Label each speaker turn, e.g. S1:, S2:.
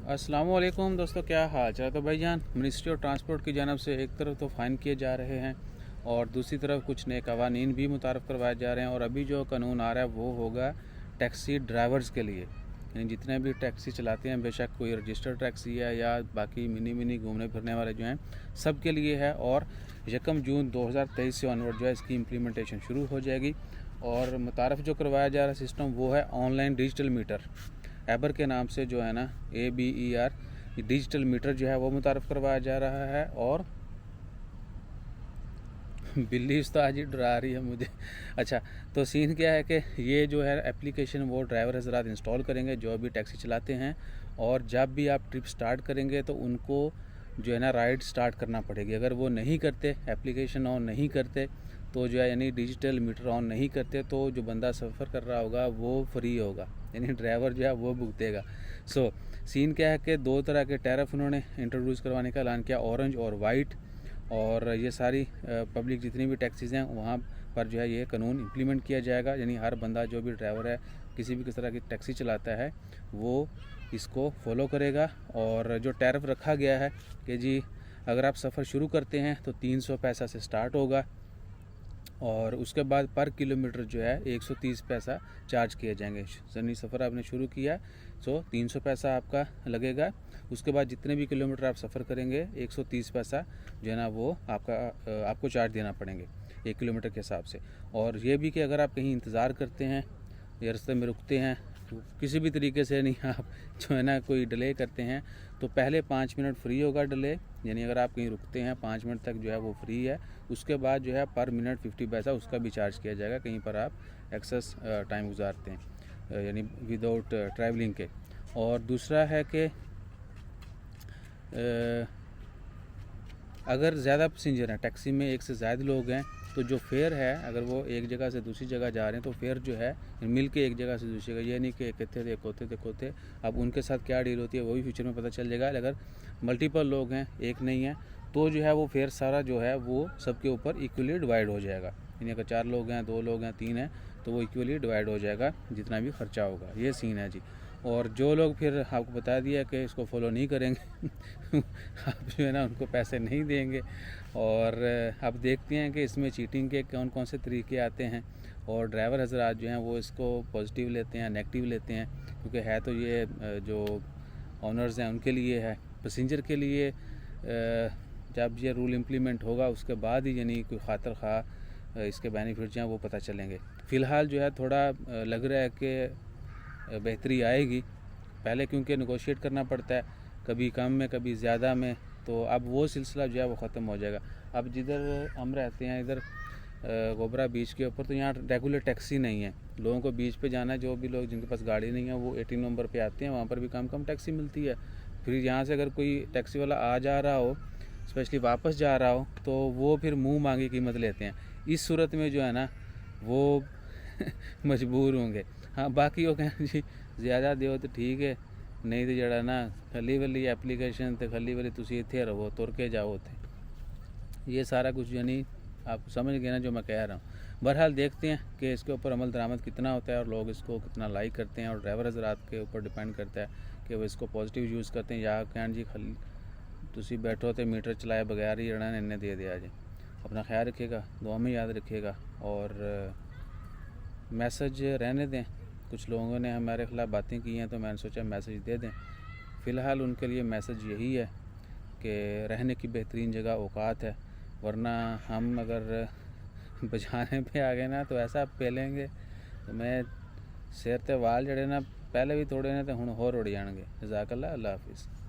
S1: अस्सलाम वालेकुम दोस्तों, क्या हाल चाल। तो भाईजान, मिनिस्ट्री ऑफ ट्रांसपोर्ट की जानब से एक तरफ तो फ़ाइन किए जा रहे हैं और दूसरी तरफ कुछ नए कवानीन भी मुतारफ़ करवाए जा रहे हैं। और अभी जो कानून आ रहा है वो होगा टैक्सी ड्राइवर्स के लिए, यानी जितने भी टैक्सी चलाते हैं, बेशक कोई रजिस्टर्ड टैक्सी है या बाकी मिनी घूमने फिरने वाले जो हैं, सब के लिए है। और 1 जून 2023 से ऑनवर्ड जो है इसकी इम्प्लीमेंटेशन शुरू हो जाएगी। और मुतारफ़ जो करवाया जा रहा सिस्टम वो है ऑनलाइन डिजिटल मीटर, एबर के नाम से जो है ना, ABER, डिजिटल मीटर जो है वो मुतारफ़ करवाया जा रहा है। और बिल्ली तो आज ही डरा रही है मुझे। अच्छा, तो सीन क्या है कि ये जो है एप्लीकेशन वो ड्राइवर हज़रात इंस्टॉल करेंगे जो भी टैक्सी चलाते हैं। और जब भी आप ट्रिप स्टार्ट करेंगे तो उनको जो है ना राइड स्टार्ट करना पड़ेगी। अगर वो नहीं करते, एप्लीकेशन ऑन नहीं करते, तो जो है यानी डिजिटल मीटर ऑन नहीं करते, तो जो बंदा सफ़र कर रहा होगा वो फ्री होगा, यानी ड्राइवर जो है वो भुगतेगा। सीन क्या है कि 2 तरह के टैरिफ उन्होंने इंट्रोड्यूस करवाने का ऐलान किया, ऑरेंज और वाइट। और ये सारी पब्लिक जितनी भी टैक्सीज़ हैं वहाँ पर जो है ये कानून इम्प्लीमेंट किया जाएगा। यानी हर बंदा जो भी ड्राइवर है, किसी भी किस तरह की टैक्सी चलाता है, वो इसको फॉलो करेगा। और जो टैरिफ रखा गया है कि जी अगर आप सफ़र शुरू करते हैं तो 300 पैसा से स्टार्ट होगा और उसके बाद पर किलोमीटर जो है 130 पैसा चार्ज किए जाएंगे। यानी सफ़र आपने शुरू किया तो 300 पैसा आपका लगेगा। उसके बाद जितने भी किलोमीटर आप सफ़र करेंगे 130 पैसा जो है ना वो आपको चार्ज देना पड़ेंगे 1 किलोमीटर के हिसाब से। और ये भी कि अगर आप कहीं इंतज़ार करते हैं या रास्ते में रुकते हैं, तो किसी भी तरीके से नहीं आप जो है ना कोई डिले करते हैं, तो पहले 5 मिनट फ्री होगा डिले, यानी अगर आप कहीं रुकते हैं 5 मिनट तक जो है वो फ्री है। उसके बाद जो है पर मिनट 50 पैसा उसका भी चार्ज किया जाएगा कहीं पर आप एक्सेस टाइम गुजारते हैं, यानी विदाउट ट्रैवलिंग के। और दूसरा है कि अगर ज़्यादा पैसेंजर हैं, टैक्सी में एक से ज़्यादा लोग हैं, तो जो फेयर है, अगर वो एक जगह से दूसरी जगह जा रहे हैं तो फेयर जो है मिल के एक जगह से दूसरी जगह, ये नहीं कि एक थे एक होते। अब उनके साथ क्या डील होती है वो भी फ्यूचर में पता चल जाएगा। अगर मल्टीपल लोग हैं, एक नहीं है, तो जो है वो फेयर सारा जो है वो सबके ऊपर इक्वली डिवाइड हो जाएगा। यानी अगर 4 लोग हैं, 2 लोग हैं, 3 हैं, तो वो इक्वली डिवाइड हो जाएगा जितना भी खर्चा होगा। ये सीन है जी। और जो लोग फिर आपको बता दिया कि इसको फॉलो नहीं करेंगे आप जो है ना उनको पैसे नहीं देंगे। और अब देखते हैं कि इसमें चीटिंग के कौन कौन से तरीके आते हैं। और ड्राइवर हज़रात जो हैं वो इसको पॉजिटिव लेते हैं, नेगेटिव लेते हैं, क्योंकि है तो ये जो ऑनर्स हैं उनके लिए है। पैसेंजर के लिए जब ये रूल इम्प्लीमेंट होगा उसके बाद ही यानी कोई खातर खा इसके बेनिफिट जो हैं वो पता चलेंगे। फ़िलहाल जो है थोड़ा लग रहा है कि बेहतरी आएगी। पहले क्योंकि नेगोशिएट करना पड़ता है, कभी कम में कभी ज़्यादा में, तो अब वो सिलसिला जो है वो ख़त्म हो जाएगा। अब जिधर हम रहते हैं इधर गोबरा बीच के ऊपर, तो यहाँ रेगुलर टैक्सी नहीं है। लोगों को बीच पे जाना है, जो भी लोग जिनके पास गाड़ी नहीं है वो 18 नंबर पे आते हैं, वहाँ पर भी कम टैक्सी मिलती है। फिर यहाँ से अगर कोई टैक्सी वाला आ जा रहा हो, स्पेशली वापस जा रहा हो, तो वो फिर मुँह मांगी कीमत लेते हैं। इस सूरत में जो है ना वो मजबूर होंगे। हाँ, बाकी वो कहें जी ज़्यादा दो तो ठीक है, नहीं तो जड़ा ना खली वाली एप्लीकेशन तो खली वाली तुसी इत्थे रहो, तुर के जाओ थे। ये सारा कुछ यानी आप समझ गए ना जो मैं कह रहा हूँ। बहरहाल देखते हैं कि इसके ऊपर अमल दरामद कितना होता है और लोग इसको कितना लाइक करते हैं। और ड्राइवर हज़रात के ऊपर डिपेंड करता है कि वो इसको पॉजिटिव यूज़ करते हैं या कहें जी खली तुसी बैठो तो मीटर चलाए बगैर ही जड़ा इन्हें दे दिया जी। अपना ख्याल रखिएगा, दुआ में याद रखिएगा। और मैसेज रहने दें, कुछ लोगों ने हमारे ख़िलाफ़ बातें की हैं तो मैंने सोचा मैसेज दे दें। फ़िलहाल उनके लिए मैसेज यही है कि रहने की बेहतरीन जगह औकात है, वरना हम अगर बजाने पे आ गए ना तो ऐसा पेलेंगे तो मैं सिर ते वाल जड़े ना पहले भी थोड़े ने तो हुण होर उड़ जाएंगे। जज़ाकल्लाह, अल्लाह हाफिज़।